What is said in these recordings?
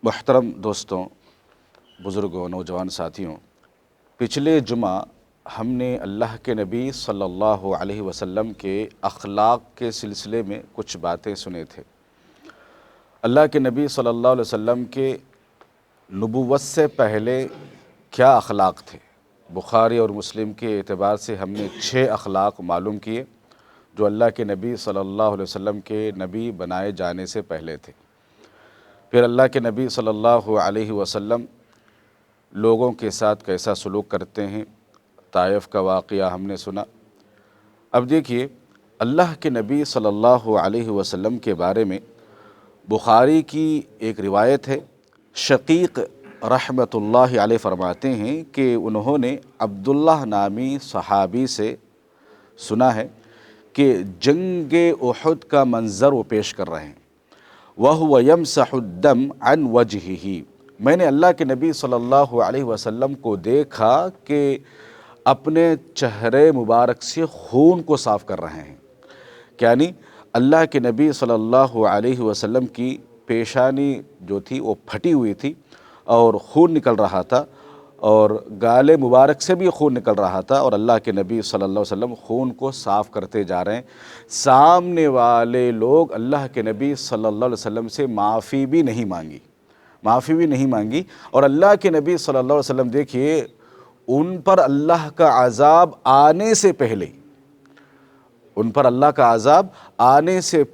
محترم دوستوں، بزرگوں، نوجوان ساتھیوں، پچھلے جمعہ ہم نے اللہ کے نبی صلی اللہ علیہ وسلم کے اخلاق کے سلسلے میں کچھ باتیں سنے تھے۔ اللہ کے نبی صلی اللہ علیہ وسلم کے نبوت سے پہلے کیا اخلاق تھے؟ بخاری اور مسلم کے اعتبار سے ہم نے 6 اخلاق معلوم کیے جو اللہ کے نبی صلی اللہ علیہ وسلم کے نبی بنائے جانے سے پہلے تھے۔ پھر اللہ کے نبی صلی اللہ علیہ وسلم لوگوں کے ساتھ کیسا سلوک کرتے ہیں، طائف کا واقعہ ہم نے سنا۔ اب دیکھیے، اللہ کے نبی صلی اللہ علیہ وسلم کے بارے میں بخاری کی ایک روایت ہے۔ شقیق رحمۃ اللہ علیہ فرماتے ہیں کہ انہوں نے عبداللہ نامی صحابی سے سنا ہے کہ جنگ احد کا منظر وہ پیش کر رہے ہیں۔ وَهُوَ يَمْسَحُ الدَّمْ عَنْ وَجْهِهِ، میں نے اللہ کے نبی صلی اللہ علیہ وسلم کو دیکھا کہ اپنے چہرے مبارک سے خون کو صاف کر رہے ہیں۔ یعنی اللہ کے نبی صلی اللہ علیہ وسلم کی پیشانی جو تھی وہ پھٹی ہوئی تھی اور خون نکل رہا تھا، اور گالے مبارک سے بھی خون نکل رہا تھا، اور اللہ کے نبی صلی اللہ علیہ وسلم خون کو صاف کرتے جا رہے ہیں۔ سامنے والے لوگ اللہ کے نبی صلی اللہ علیہ وسلم سے معافی بھی نہیں مانگی، اور اللہ کے نبی صلی اللہ علیہ وسلم دیکھیے، ان پر اللہ کا عذاب آنے سے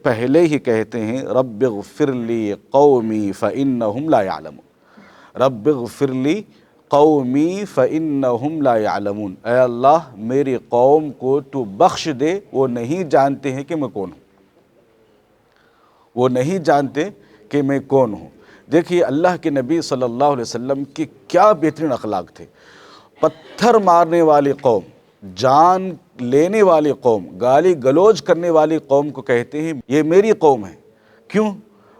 پہلے ہی کہتے ہیں رب اغفر لی قومی فإنہم لا یعلمون، رب اغفر لی قومی فإنہم لا یعلمون، اے اللہ میری قوم کو تو بخش دے، وہ نہیں جانتے ہیں کہ میں کون ہوں۔ دیکھیے اللہ کے نبی صلی اللہ علیہ وسلم کی کیا بہترین اخلاق تھے۔ پتھر مارنے والی قوم، جان لینے والی قوم، گالی گلوچ کرنے والی قوم کو کہتے ہیں یہ میری قوم ہے۔ کیوں؟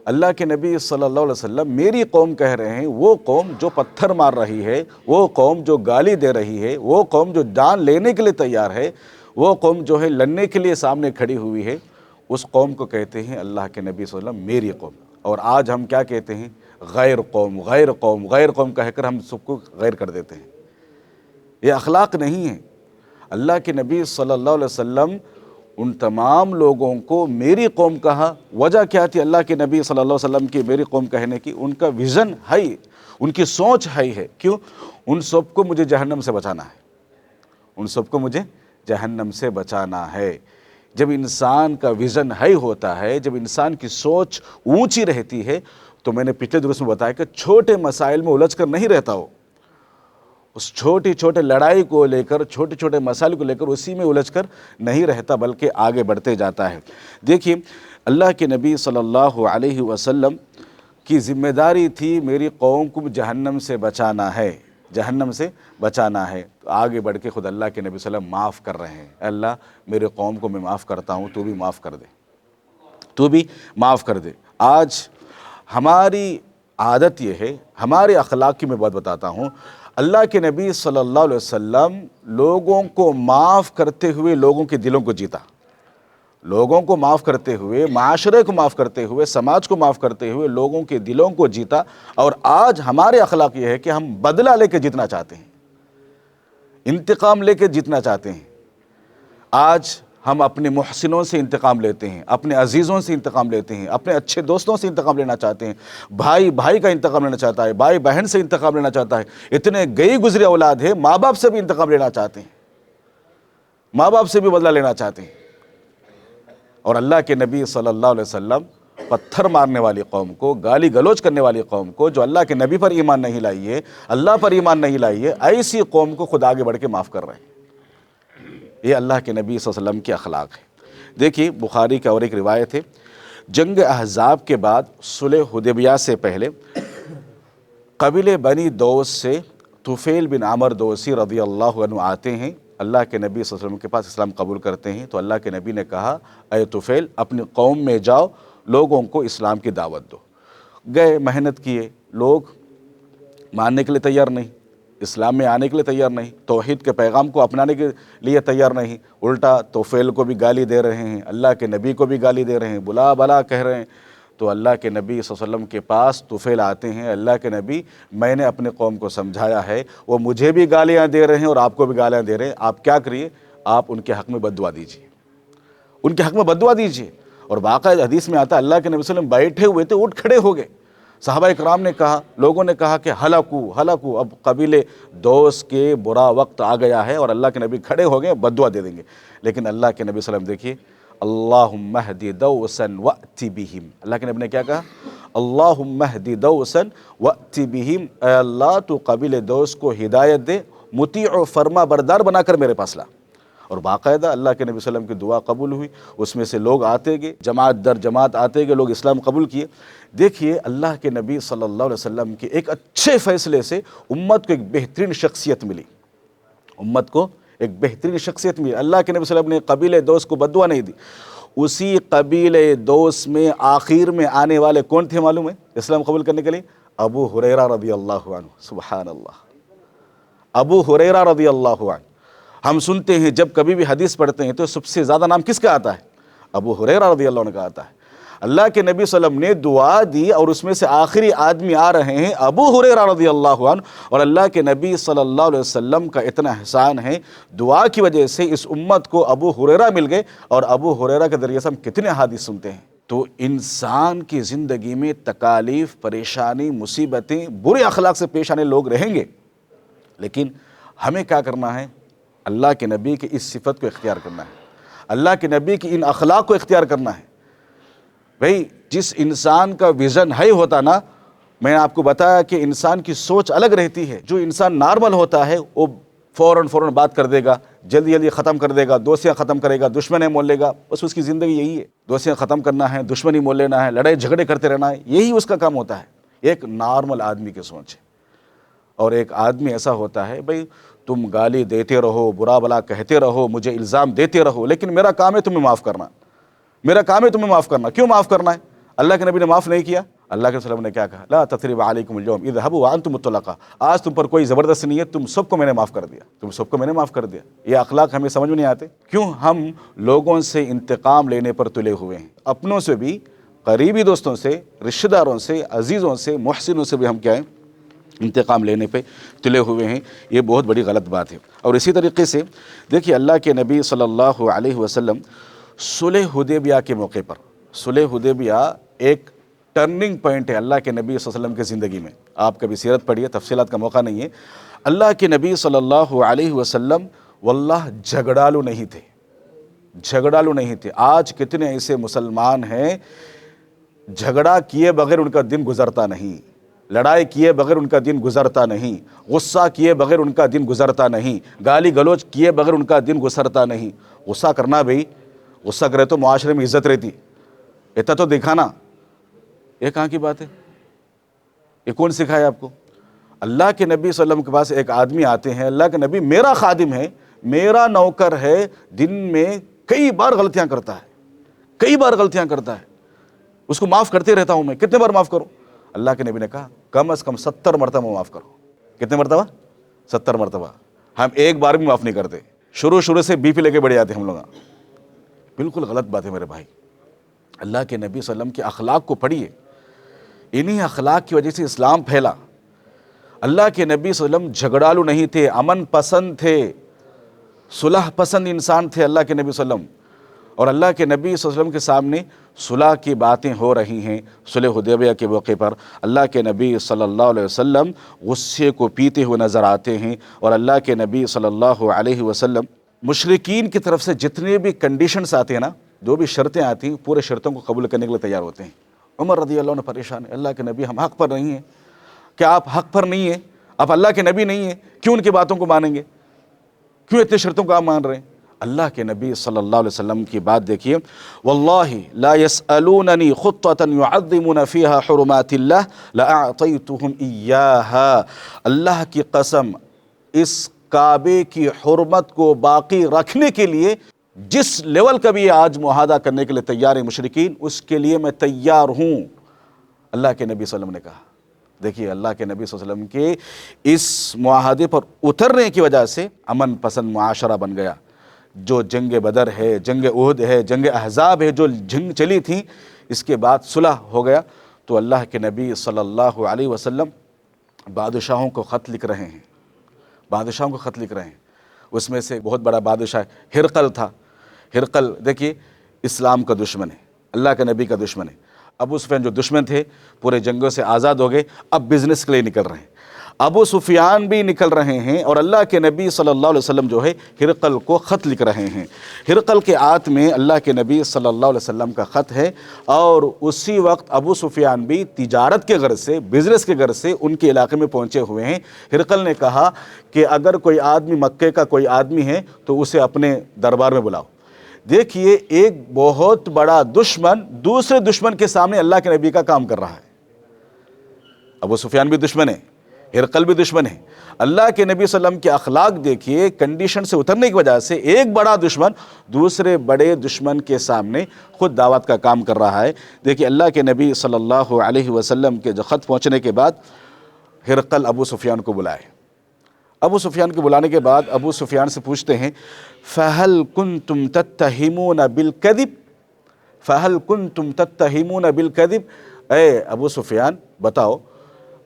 اللہ کے نبی صلی اللہ علیہ وسلم میری قوم کہہ رہے ہیں، وہ قوم جو پتھر مار رہی ہے، وہ قوم جو گالی دے رہی ہے، وہ قوم جو جان لینے کے لیے تیار ہے، وہ قوم جو ہے لڑنے کے لیے سامنے کھڑی ہوئی ہے، اس قوم کو کہتے ہیں اللہ کے نبی صلی اللہ علیہ وسلم میری قوم۔ اور آج ہم کیا کہتے ہیں؟ غیر قوم کہہ کر ہم سب کو غیر کر دیتے ہیں۔ یہ اخلاق نہیں ہے۔ اللہ کے نبی صلی اللہ علیہ وسلم ان تمام لوگوں کو میری قوم کہا۔ وجہ کیا تھی اللہ کے نبی صلی اللہ علیہ وسلم کی میری قوم کہنے کی؟ ان کا ویژن ہے، ان کی سوچ ہے۔ کیوں؟ ان سب کو مجھے جہنم سے بچانا ہے۔ جب انسان کا ویژن ہوتا ہے، جب انسان کی سوچ اونچی رہتی ہے، تو میں نے پچھلے درس میں بتایا کہ چھوٹے مسائل میں الجھ کر نہیں رہتا ہو، اس چھوٹی لڑائی کو لے کر، چھوٹے مسائل کو لے کر اسی میں الجھ کر نہیں رہتا، بلکہ آگے بڑھتے جاتا ہے۔ دیکھیے اللہ کے نبی صلی اللہ علیہ وسلم کی ذمہ داری تھی میری قوم کو جہنم سے بچانا ہے۔ تو آگے بڑھ کے خود اللہ کے نبی صلی اللہ علیہ وسلم معاف کر رہے ہیں۔ اے اللہ میرے قوم کو میں معاف کرتا ہوں، تو بھی معاف کر دے۔ آج ہماری عادت یہ ہے، ہمارے اخلاق کی میں بات بتاتا ہوں، اللہ کے نبی صلی اللہ علیہ وسلم لوگوں کو معاف کرتے ہوئے لوگوں کے دلوں کو جیتا، لوگوں کو معاف کرتے ہوئے، معاشرے کو معاف کرتے ہوئے، سماج کو معاف کرتے ہوئے لوگوں کے دلوں کو جیتا۔ اور آج ہمارے اخلاق یہ ہے کہ ہم بدلہ لے کے جیتنا چاہتے ہیں، انتقام لے کے جیتنا چاہتے ہیں۔ آج ہم اپنے محسنوں سے انتقام لیتے ہیں، اپنے عزیزوں سے انتقام لیتے ہیں، اپنے اچھے دوستوں سے انتقام لینا چاہتے ہیں، بھائی کا انتقام لینا چاہتا ہے، بھائی بہن سے انتقام لینا چاہتا ہے۔ اتنے گئی گزری اولاد ہے، ماں باپ سے بھی انتقام لینا چاہتے ہیں، ماں باپ سے بھی بدلہ لینا چاہتے ہیں۔ اور اللہ کے نبی صلی اللہ علیہ وسلم پتھر مارنے والی قوم کو، گالی گلوچ کرنے والی قوم کو، جو اللہ کے نبی پر ایمان نہیں لائی ہے، اللہ پر ایمان نہیں لائی ہے، ایسی قوم کو خود آگے بڑھ کے معاف کر رہے ہیں۔ یہ اللہ کے نبی صلی اللہ علیہ وسلم کی اخلاق ہے۔ دیکھیے بخاری کا اور ایک روایت ہے، جنگ احزاب کے بعد صلح حدیبیہ سے پہلے قبیلے بنی دوس سے طفیل بن عمر دوسی رضی اللہ عنہ آتے ہیں، اللہ کے نبی صلی اللہ علیہ وسلم کے پاس اسلام قبول کرتے ہیں۔ تو اللہ کے نبی نے کہا اے طفیل اپنی قوم میں جاؤ، لوگوں کو اسلام کی دعوت دو۔ گئے، محنت کیے، لوگ ماننے کے لیے تیار نہیں، اسلام میں آنے کے لیے تیار نہیں، توحید کے پیغام کو اپنانے کے لیے تیار نہیں، الٹا طفیل کو بھی گالی دے رہے ہیں، اللہ کے نبی کو بھی گالی دے رہے ہیں، بلا بلا کہہ رہے ہیں۔ تو اللہ کے نبی صلی اللہ علیہ وسلم کے پاس طفیل آتے ہیں، اللہ کے نبی میں نے اپنے قوم کو سمجھایا ہے، وہ مجھے بھی گالیاں دے رہے ہیں اور آپ کو بھی گالیاں دے رہے ہیں، آپ کیا کریے، آپ ان کے حق میں بد دعا دیجیے، ان کے حق میں بد دعا دیجیے۔ اور باقاعدہ حدیث میں آتا ہے اللہ کے نبی صلی اللہ علیہ وسلم بیٹھے ہوئے تھے، اٹھ کھڑے ہو گئے، صحابہ کرام نے کہا، لوگوں نے کہا کہ ہلاکو، اب قبیلے دوس کے برا وقت آ گیا ہے اور اللہ کے نبی کھڑے ہو گئے، بد دعا دے دیں گے۔ لیکن اللہ کے نبی صلی اللہ علیہ وسلم دیکھیے، اللہم اہد دوسا وأت بہم، اللہ کے نبی نے کیا کہا، اللہم اہد دوسا وأت بہم، اے اللہ تو قبیلے دوس کو ہدایت دے، مطیع و فرما بردار بنا کر میرے پاس لا۔ اور باقاعدہ اللہ کے نبی صلی اللہ علیہ وسلم کی دعا قبول ہوئی، اس میں سے لوگ آتے گئے، جماعت در جماعت آتے گئے، لوگ اسلام قبول کیے۔ دیکھیے اللہ کے نبی صلی اللہ علیہ وسلم کے ایک اچھے فیصلے سے امت کو ایک بہترین شخصیت ملی، امت کو ایک بہترین شخصیت ملی۔ اللہ کے نبی صلی اللہ علیہ وسلم نے قبیلے دوس کو بد دعا نہیں دی۔ اسی قبیلے دوس میں آخر میں آنے والے کون تھے معلوم ہے اسلام قبول کرنے کے لیے؟ ابو ہریرہ رضی اللہ عنہ، سبحان اللہ، ابو ہریرہ رضی اللہ عنہ۔ ہم سنتے ہیں جب کبھی بھی حدیث پڑھتے ہیں تو سب سے زیادہ نام کس کا آتا ہے؟ ابو ہریرہ رضی اللہ عنہ کا آتا ہے۔ اللہ کے نبی صلی اللہ علیہ وسلم نے دعا دی اور اس میں سے آخری آدمی آ رہے ہیں ابو ہریرہ رضی اللہ عنہ، اور اللہ کے نبی صلی اللہ علیہ وسلم کا اتنا احسان ہے، دعا کی وجہ سے اس امت کو ابو ہریرہ مل گئے، اور ابو ہریرہ کے ذریعے سے ہم کتنے حدیث سنتے ہیں۔ تو انسان کی زندگی میں تکالیف، پریشانی، مصیبتیں، برے اخلاق سے پیش آنے لوگ رہیں گے، لیکن ہمیں کیا کرنا ہے؟ اللہ کے نبی کی اس صفت کو اختیار کرنا ہے، اللہ کے نبی کی ان اخلاق کو اختیار کرنا ہے۔ بھئی جس انسان کا ویژن ہے ہوتا نا، میں نے آپ کو بتایا کہ انسان کی سوچ الگ رہتی ہے۔ جو انسان نارمل ہوتا ہے وہ فوراً بات کر دے گا، جلدی ختم کر دے گا، دوستیاں ختم کرے گا، دشمنیں مول لے گا، بس اس کی زندگی یہی ہے، دوستیاں ختم کرنا ہے، دشمنی مول لینا ہے، لڑائی جھگڑے کرتے رہنا ہے، یہی اس کا کام ہوتا ہے۔ ایک نارمل آدمی کی سوچ ہے۔ اور ایک آدمی ایسا ہوتا ہے، بھئی تم گالی دیتے رہو، برا بلا کہتے رہو، مجھے الزام دیتے رہو، لیکن میرا کام ہے تمہیں معاف کرنا، میرا کام ہے تمہیں معاف کرنا۔ کیوں معاف کرنا ہے؟ اللہ کے نبی نے معاف نہیں کیا۔ اللہ کے وسلم نے کیا کہا؟ لا تثریب علیکم اليوم اذهبوا وانتم طلقاء، آج تم پر کوئی زبردستی نہیں ہے، تم سب کو میں نے معاف کر دیا، تم سب کو میں نے معاف کر دیا۔ یہ اخلاق ہمیں سمجھ میں نہیں آتے، کیوں ہم لوگوں سے انتقام لینے پر تلے ہوئے ہیں، اپنوں سے بھی، قریبی دوستوں سے، رشتہ داروں سے، عزیزوں سے، محسنوں سے بھی ہم کیا ہیں؟ انتقام لینے پہ تلے ہوئے ہیں۔ یہ بہت بڑی غلط بات ہے۔ اور اسی طریقے سے دیکھیے اللہ کے نبی صلی اللہ علیہ وسلم صلح حدیبیہ کے موقع پر، صلح حدیبیہ ایک ٹرننگ پوائنٹ ہے اللہ کے نبی صلی اللہ علیہ وسلم کی زندگی میں۔ آپ کبھی سیرت پڑھیے، تفصیلات کا موقع نہیں ہے۔ اللہ کے نبی صلی اللہ علیہ وسلم واللہ جھگڑالو نہیں تھے، جھگڑالو نہیں تھے۔ آج کتنے ایسے مسلمان ہیں جھگڑا کیے بغیر ان کا دن گزرتا نہیں، لڑائی کیے بغیر ان کا دن گزرتا نہیں، غصہ کیے بغیر ان کا دن گزرتا نہیں، گالی گلوچ کیے بغیر ان کا دن گزرتا نہیں۔ غصہ کرنا بھئی، غصہ کرے تو معاشرے میں عزت رہتی، اتنا تو دکھانا، یہ کہاں کی بات ہے؟ یہ کون سکھایا آپ کو؟ اللہ کے نبی صلی اللہ علیہ وسلم کے پاس ایک آدمی آتے ہیں، اللہ کے نبی میرا خادم ہے، میرا نوکر ہے، دن میں کئی بار غلطیاں کرتا ہے، کئی بار غلطیاں کرتا ہے، اس کو معاف کرتے رہتا ہوں میں، کتنے بار معاف کروں؟ اللہ کے نبی نے کہا کم از کم 70 مرتبہ معاف کرو۔ کتنے مرتبہ؟ 70 مرتبہ۔ ہم ایک بار بھی معاف نہیں کرتے، شروع سے بی پی لے کے بڑھ جاتے ہم لوگ۔ بالکل غلط بات ہے میرے بھائی۔ اللہ کے نبی صلی اللہ علیہ وسلم کے اخلاق کو پڑھیے، انہی اخلاق کی وجہ سے اسلام پھیلا۔ اللہ کے نبی صلی اللہ علیہ وسلم جھگڑالو نہیں تھے، امن پسند تھے، صلح پسند انسان تھے اللہ کے نبی صلی اللہ علیہ وسلم۔ اور اللہ کے نبی صلی اللہ علیہ وسلم کے سامنے صلح کی باتیں ہو رہی ہیں، صلح حدیبیہ کے موقع پر اللہ کے نبی صلی اللہ علیہ وسلم غصے کو پیتے ہوئے نظر آتے ہیں، اور اللہ کے نبی صلی اللہ علیہ وسلم مشرکین کی طرف سے جتنے بھی کنڈیشنز آتے ہیں نا، جو بھی شرطیں آتی ہیں، پورے شرطوں کو قبول کرنے کے لیے تیار ہوتے ہیں۔ عمر رضی اللہ عنہ پریشان ہے، اللہ کے نبی ہم حق پر نہیں ہیں، کیا آپ حق پر نہیں ہیں؟ آپ اللہ کے نبی نہیں ہیں، کیوں ان کی باتوں کو مانیں گے؟ کیوں اتنے شرطوں کو آپ مان رہے ہیں؟ اللہ کے نبی صلی اللہ علیہ وسلم کی بات دیکھیے، واللہ لا يسألوننی خطة يعظمون فيها حرمات اللہ لأعطيتهم إياها۔ اللہ کی قسم، اس کعبے کی حرمت کو باقی رکھنے کے لیے جس لیول کا بھی آج معاہدہ کرنے کے لیے تیار ہیں مشرکین، اس کے لیے میں تیار ہوں، اللہ کے نبی صلی اللہ علیہ وسلم نے کہا۔ دیکھیے اللہ کے نبی صلی اللہ علیہ وسلم کے اس معاہدے پر اترنے کی وجہ سے امن پسند معاشرہ بن گیا۔ جو جنگ بدر ہے، جنگ احد ہے، جنگ احزاب ہے، جو جنگ چلی تھی، اس کے بعد صلح ہو گیا تو اللہ کے نبی صلی اللہ علیہ وسلم بادشاہوں کو خط لکھ رہے ہیں، بادشاہوں کو خط لکھ رہے ہیں۔ اس میں سے ایک بہت بڑا بادشاہ ہرقل تھا۔ ہرقل دیکھیے اسلام کا دشمن ہے، اللہ کے نبی کا دشمن ہے۔ ابو سفیان جو دشمن تھے پورے جنگوں سے آزاد ہو گئے، اب بزنس کے لیے نکل رہے ہیں۔ ابو سفیان بھی نکل رہے ہیں اور اللہ کے نبی صلی اللہ علیہ وسلم جو ہے ہرقل کو خط لکھ رہے ہیں۔ ہرقل کے ہاتھ میں اللہ کے نبی صلی اللہ علیہ وسلم کا خط ہے، اور اسی وقت ابو سفیان بھی تجارت کے غرض سے، بزنس کے غرض سے ان کے علاقے میں پہنچے ہوئے ہیں۔ ہرقل نے کہا کہ اگر کوئی آدمی مکے کا کوئی آدمی ہے تو اسے اپنے دربار میں بلاؤ۔ دیکھیے ایک بہت بڑا دشمن دوسرے دشمن کے سامنے اللہ کے نبی کا کام کر رہا ہے۔ ابو سفیان بھی دشمن ہے، ہرقل بھی دشمن ہے۔ اللہ کے نبی صلی اللہ علیہ وسلم کے اخلاق دیکھیے، کنڈیشن سے اترنے کی وجہ سے ایک بڑا دشمن دوسرے بڑے دشمن کے سامنے خود دعوت کا کام کر رہا ہے۔ دیکھیے اللہ کے نبی صلی اللہ علیہ وسلم کے جو خط پہنچنے کے بعد ہرقل ابو سفیان کو بلائے۔ ابو سفیان کے بلانے کے بعد ابو سفیان سے پوچھتے ہیں فَهَلْ كُنْتُمْ تَتَّهِمُونَ بِالْكَذِبِ فَهَلْ كُنْتُمْ تَتَّهِمُونَ بِالْكَذِبِ اے ابو سفیان بتاؤ،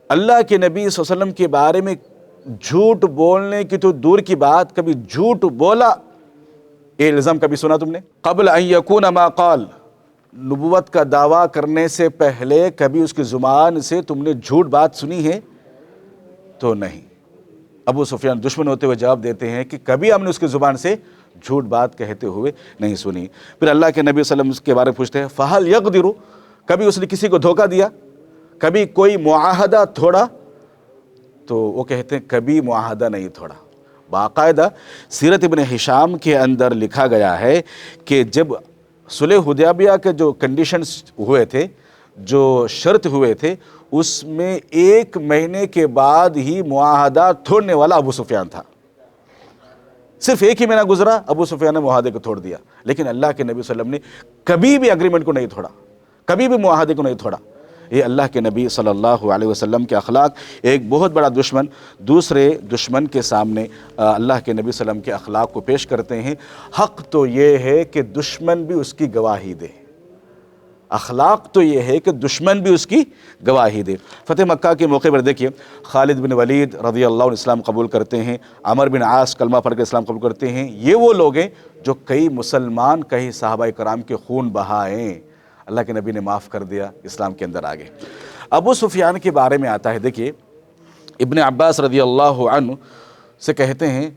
اللہ کے نبی صلی اللہ علیہ وسلم کے بارے میں جھوٹ بولنے کی تو دور کی بات، کبھی جھوٹ بولا یہ الزام کبھی سنا تم نے؟ قبل ان یکون ما قال، نبوت کا دعویٰ کرنے سے پہلے کبھی اس کی زبان سے تم نے جھوٹ بات سنی ہے؟ تو نہیں۔ ابو سفیان دشمن ہوتے ہوئے جواب دیتے ہیں کہ کبھی ہم نے اس کی زبان سے جھوٹ بات کہتے ہوئے نہیں سنی۔ پھر اللہ کے نبی صلی اللہ علیہ وسلم کے بارے میں پوچھتے ہیں فَهَلْ يَقْدِرُ، کبھی اس نے کسی کو دھوکہ دیا، کبھی کوئی معاہدہ توڑا؟ تو وہ کہتے ہیں کبھی معاہدہ نہیں توڑا۔ باقاعدہ سیرت ابن ہشام کے اندر لکھا گیا ہے کہ جب صلح حدیبیہ کے جو کنڈیشنز ہوئے تھے، جو شرط ہوئے تھے، اس میں 1 مہینے کے بعد ہی معاہدہ توڑنے والا ابو سفیان تھا۔ صرف 1 ہی مہینہ گزرا، ابو سفیان نے معاہدے کو توڑ دیا۔ لیکن اللہ کے نبی صلی اللہ علیہ وسلم نے کبھی بھی اگریمنٹ کو نہیں توڑا، کبھی بھی معاہدے کو نہیں توڑا۔ یہ اللہ کے نبی صلی اللہ علیہ وسلم کے اخلاق، ایک بہت بڑا دشمن دوسرے دشمن کے سامنے اللہ کے نبی صلی اللہ علیہ وسلم کے اخلاق کو پیش کرتے ہیں۔ حق تو یہ ہے کہ دشمن بھی اس کی گواہی دے، اخلاق تو یہ ہے کہ دشمن بھی اس کی گواہی دے۔ فتح مکہ کے موقع پر دیکھیے خالد بن ولید رضی اللہ عنہ اسلام قبول کرتے ہیں، عمر بن عاص کلمہ پڑھ کے اسلام قبول کرتے ہیں۔ یہ وہ لوگ ہیں جو کئی مسلمان، کئی صحابہ کرام کے خون بہائیں، اللہ کے نبی نے معاف کر دیا، اسلام کے اندر آگے۔ ابو سفیان کے بارے میں آتا ہے، دیکھیے ابن عباس رضی اللہ عنہ سے کہتے ہیں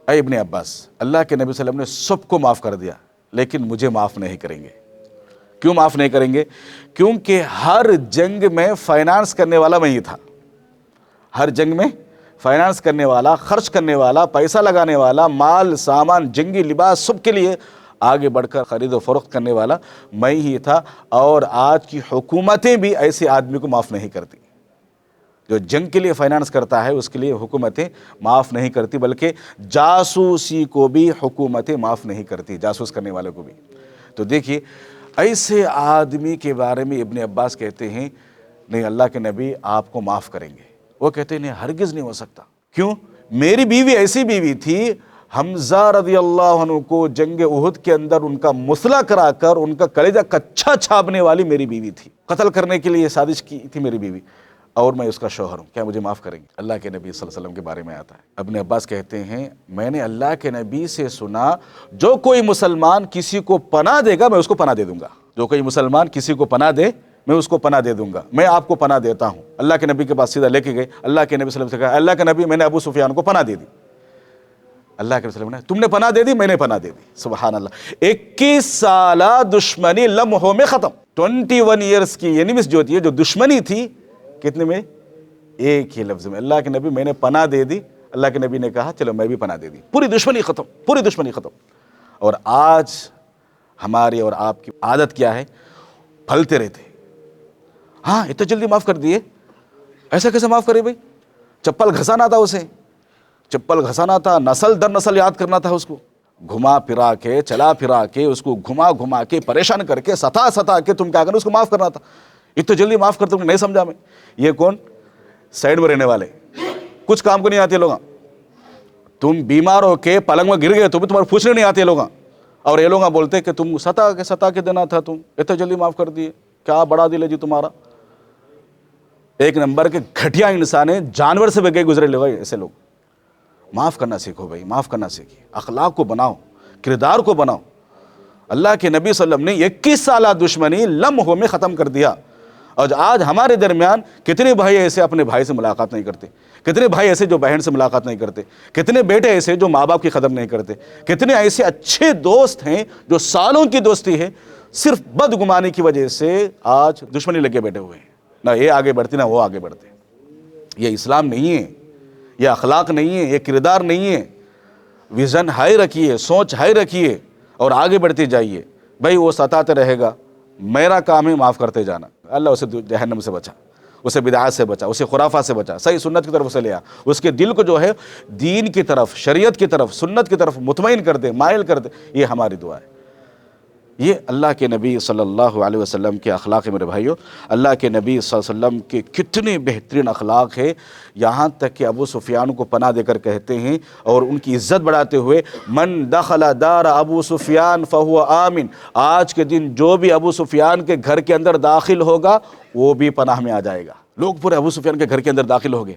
اے ابن عباس، اللہ کے نبی صلی اللہ علیہ وسلم نے سب کو معاف کر دیا لیکن مجھے معاف نہیں کریں گے۔ کیوں معاف نہیں کریں گے؟ کیونکہ ہر جنگ میں فائنانس کرنے والا میں ہی تھا، ہر جنگ میں فائنانس کرنے والا، خرچ کرنے والا، پیسہ لگانے والا، مال سامان، جنگی لباس سب کے لیے آگے بڑھ کر خرید و فروخت کرنے والا میں ہی تھا۔ اور آج کی حکومتیں بھی ایسے آدمی کو معاف نہیں کرتی، جو جنگ کے لیے فائنانس کرتا ہے اس کے لیے حکومتیں معاف نہیں کرتی، بلکہ جاسوسی کو بھی حکومتیں معاف نہیں کرتی، جاسوس کرنے والے کو بھی۔ تو دیکھیے ایسے آدمی کے بارے میں ابن عباس کہتے ہیں نہیں اللہ کے نبی آپ کو معاف کریں گے۔ وہ کہتے ہیں نہیں ہرگز نہیں ہو سکتا۔ کیوں؟ میری بیوی ایسی بیوی تھی، حمزہ رضی اللہ عنہ کو جنگ احد کے اندر ان کا مسئلہ کرا کر ان کا کلیجہ کچا چھاپنے والی میری بیوی تھی، قتل کرنے کے لیے سازش کی تھی میری بیوی، اور میں اس کا شوہر ہوں، کیا مجھے معاف کریں گے؟ اللہ کے نبی صلی اللہ علیہ وسلم کے بارے میں آتا ہے، ابن عباس کہتے ہیں میں نے اللہ کے نبی سے سنا جو کوئی مسلمان کسی کو پناہ دے گا میں اس کو پناہ دے دوں گا، جو کوئی مسلمان کسی کو پناہ دے میں اس کو پناہ دے دوں گا، میں آپ کو پناہ دیتا ہوں۔ اللہ کے نبی کے پاس سیدھا لے کے گئے، اللہ کے نبی صلی اللہ علیہ وسلم سے کہا اللہ کے نبی میں نے ابو سفیان کو پناہ دے دی۔ اللہ کے وسلم نے تم نے پناہ دے دی، میں نے پناہ دے دی۔ سبحان اللہ، 21 سالہ دشمنی لمحوں میں ختم۔ 21 ایئرز کی اینیمیز جو ہوتی ہے، جو دشمنی تھی، کتنے میں؟ ایک ہی لفظ میں اللہ کے نبی میں نے پناہ دے دی۔ اللہ کے نبی نے کہا چلو میں بھی پناہ دے دی، پوری دشمنی ختم، پوری دشمنی ختم۔ اور آج ہماری اور آپ کی عادت کیا ہے؟ پھلتے رہتے، ہاں اتنا جلدی معاف کر دیے، ایسا کیسے معاف کرے بھائی؟ چپل گھسانا تھا اسے، چپل گھسانا تھا، نسل در نسل یاد کرنا تھا اس کو، گھما پھرا کے، چلا پھرا کے، اس کو گھما گھما کے، پریشان کر کے، ستا کے تم کیا کرنا، اس کو معاف کرنا تھا۔ اتنا جلدی معاف کرتے نہیں سمجھا میں؟ یہ کون؟ سائڈ میں رہنے والے، کچھ کام کو نہیں آتے لوگ، تم بیمار ہو کے پلنگ میں گر گئے تو بھی تمہارے پوچھنے نہیں آتے یہ لوگ، اور یہ لوگ بولتے کہ تم ستا کے دینا تھا، تم اتنا جلدی معاف کر دیے، کیا بڑا دل ہے جی تمہارا۔ ایک نمبر کے گھٹیا انسان ہیں، جانور سے بگے گزرے لوگ ایسے لوگ۔ معاف کرنا سیکھو بھائی، معاف کرنا سیکھیے، اخلاق کو بناؤ، کردار کو بناؤ۔ اللہ کے نبی صلی اللہ علیہ وسلم نے 21 سالہ دشمنی لمحوں میں ختم کر دیا، اور آج ہمارے درمیان کتنے بھائی ایسے اپنے بھائی سے ملاقات نہیں کرتے، کتنے بھائی ایسے جو بہن سے ملاقات نہیں کرتے، کتنے بیٹے ایسے جو ماں باپ کی قدر نہیں کرتے، کتنے ایسے اچھے دوست ہیں جو سالوں کی دوستی ہے، صرف بدگمانی کی وجہ سے آج دشمنی لگے بیٹھے ہوئے ہیں، نہ یہ آگے بڑھتے نہ وہ آگے بڑھتے۔ یہ اسلام نہیں ہے، یہ اخلاق نہیں ہے، یہ کردار نہیں ہے۔ ویژن ہائی رکھیے، سوچ ہائی رکھیے اور آگے بڑھتے جائیے۔ بھائی وہ ستاتے رہے گا، میرا کام ہے معاف کرتے جانا۔ اللہ اسے جہنم سے بچا، اسے بدعات سے بچا، اسے خرافات سے بچا، صحیح سنت کی طرف اسے لیا، اس کے دل کو جو ہے دین کی طرف، شریعت کی طرف، سنت کی طرف مطمئن کر دے، مائل کر دے۔ یہ ہماری دعا ہے۔ یہ اللہ کے نبی صلی اللہ علیہ وسلم کے اخلاق ہیں میرے بھائیوں۔ اللہ کے نبی صلی اللہ علیہ وسلم کے کتنے بہترین اخلاق ہیں، یہاں تک کہ ابو سفیان کو پناہ دے کر کہتے ہیں اور ان کی عزت بڑھاتے ہوئے، من دخل دار ابو سفیان فہو آمن، آج کے دن جو بھی ابو سفیان کے گھر کے اندر داخل ہوگا وہ بھی پناہ میں آ جائے گا۔ لوگ پورے ابو سفیان کے گھر کے اندر داخل ہو گئے،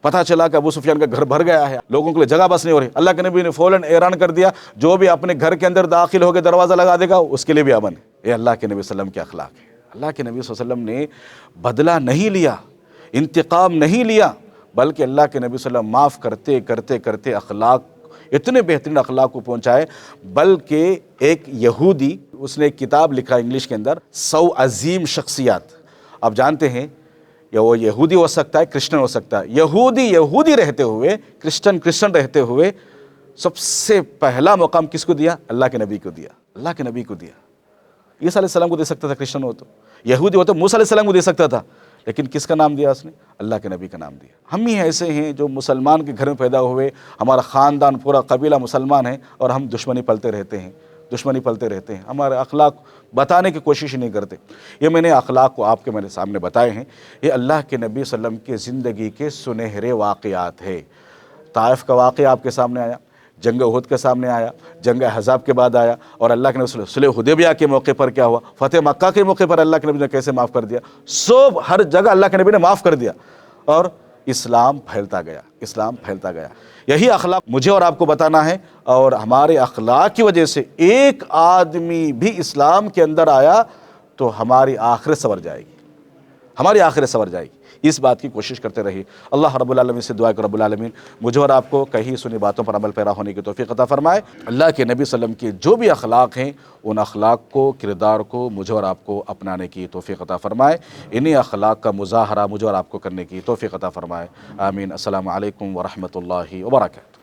پتہ چلا کہ ابو سفیان کا گھر بھر گیا ہے، لوگوں کے لیے جگہ بس نہیں ہو رہی۔ اللہ کے نبی نے فوراً اعلان کر دیا، جو بھی اپنے گھر کے اندر داخل ہو کے دروازہ لگا دے گا اس کے لیے بھی امن ہے۔ یہ اللہ کے نبی صلی اللہ علیہ وسلم کے اخلاق ہے۔ اللہ کے نبی صلی اللہ علیہ وسلم نے بدلہ نہیں لیا، انتقام نہیں لیا، بلکہ اللہ کے نبی صلی اللہ علیہ وسلم معاف کرتے کرتے کرتے اخلاق، اتنے بہترین اخلاق کو پہنچائے۔ بلکہ ایک یہودی، اس نے ایک کتاب لکھا انگلش کے اندر، 100 عظیم شخصیات۔ آپ جانتے ہیں یا وہ یہودی ہو سکتا ہے، کرسچن ہو سکتا ہے، یہودی رہتے ہوئے، کرسچن رہتے ہوئے سب سے پہلا مقام کس کو دیا؟ اللہ کے نبی کو دیا، اللہ کے نبی کو دیا۔ عیسیٰ علیہ السلام کو دے سکتا تھا، کرسچن ہو تو، یہودی ہو تو موسیٰ علیہ السلام کو دے سکتا تھا، لیکن کس کا نام دیا اس نے؟ اللہ کے نبی کا نام دیا۔ ہم ہی ایسے ہیں جو مسلمان کے گھر میں پیدا ہوئے، ہمارا خاندان پورا قبیلہ مسلمان ہے، اور ہم دشمنی پلتے رہتے ہیں، ہمارے اخلاق بتانے کی کوشش نہیں کرتے۔ یہ میں نے اخلاق کو آپ کے میرے سامنے بتائے ہیں، یہ اللہ کے نبی صلی اللہ علیہ وسلم کے زندگی کے سنہرے واقعات ہیں۔ طائف کا واقعہ آپ کے سامنے آیا، جنگ احد کے سامنے آیا، جنگ احزاب کے بعد آیا، اور اللہ کے نبی صلح حدیبیہ کے موقع پر کیا ہوا، فتح مکہ کے موقع پر اللہ کے نبی نے کیسے معاف کر دیا۔ سب ہر جگہ اللہ کے نبی نے معاف کر دیا، اور اسلام پھیلتا گیا۔ یہی اخلاق مجھے اور آپ کو بتانا ہے، اور ہمارے اخلاق کی وجہ سے ایک آدمی بھی اسلام کے اندر آیا تو ہماری آخرت سنور جائے گی، اس بات کی کوشش کرتے رہیے۔ اللہ رب العالمین سے دعا کہ رب العالمین مجھے اور آپ کو کہی سنی باتوں پر عمل پیرا ہونے کی توفیق عطا فرمائے۔ اللہ کے نبی صلی اللہ علیہ وسلم کے جو بھی اخلاق ہیں، ان اخلاق کو، کردار کو مجھے اور آپ کو اپنانے کی توفیق عطا فرمائے، انہی اخلاق کا مظاہرہ مجھے اور آپ کو کرنے کی توفیق عطا فرمائے۔ آمین۔ السلام علیکم ورحمۃ اللہ وبرکاتہ۔